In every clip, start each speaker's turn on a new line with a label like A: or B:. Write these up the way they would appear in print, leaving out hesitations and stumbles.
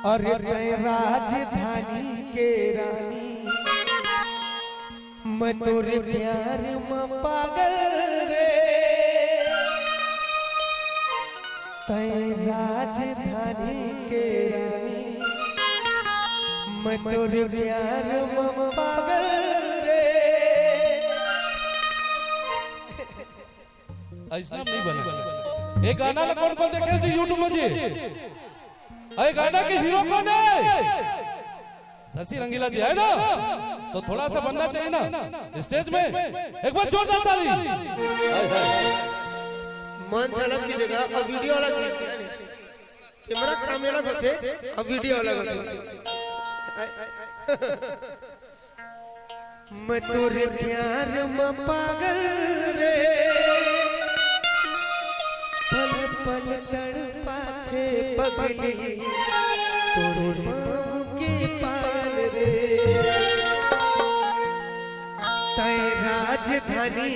A: अरे राजधानी के रानी मैं तोरे प्यार में पागल रे। तै राजधानी के रानी मैं तोरे प्यार में पागल रे।
B: ऐसा नहीं बना। ये गाना ना कौन कौन देखे थे यूट्यूब में जी? अरे गाना के हीरो कौन है? शशि रंगीला जी है ना? तो थोड़ा सा बनना चाहिए ना स्टेज में। एक बार जोरदार ताली।
A: मन अलग चीज है और वीडियो अलग चीज है। कैमरा के सामने अलग होते और वीडियो अलग होते। मैं तोरे प्यार में पागल रे। पल पल तड़पाथे पगली तोरे पाँव के पाल रे। तै राजधानी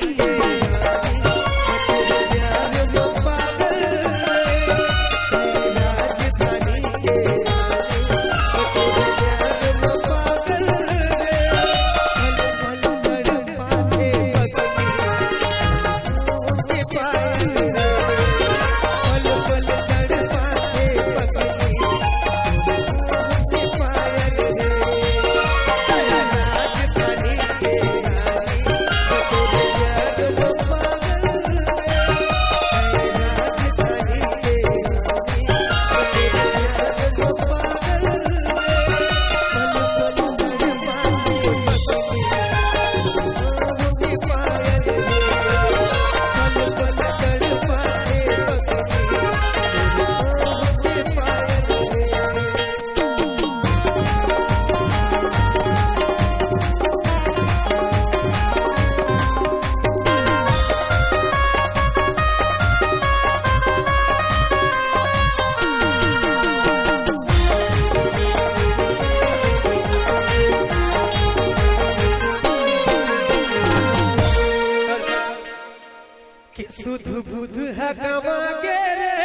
A: सुध बुध है कमा के रे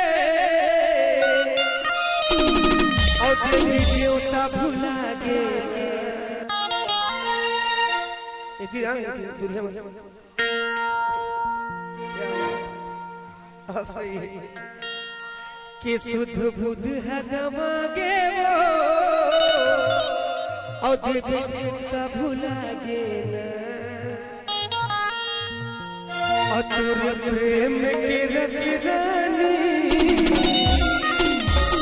A: और देवता भुला गे। इतनी दुनिया में अब सही है कि सुध बुध है कमा के वो और देवता भुला गे ना। अतुर प्रेम के रस रानी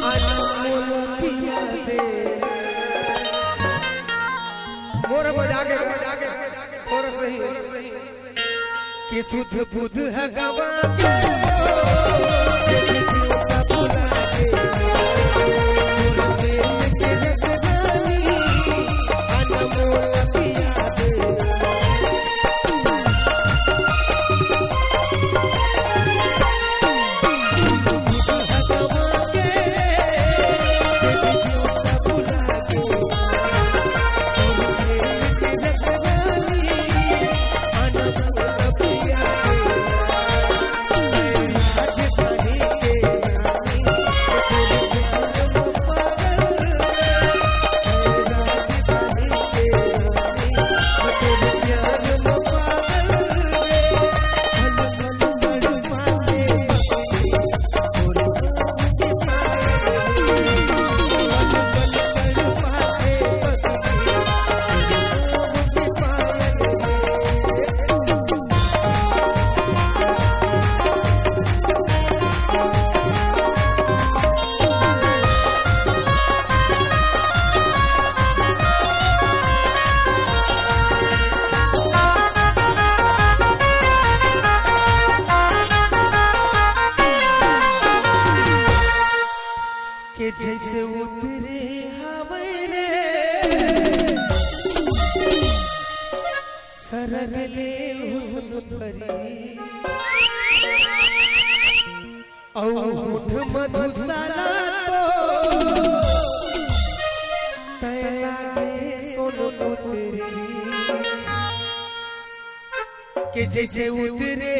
A: अनमोल पिया दे। मोर बजा के और सही कि सुध बुध है गवा के के जैसे उतरे हवे रे सरगले हुस्न परी औ होठ मधुशाला तो तैला के सोनो तेरी के जैसे उतरे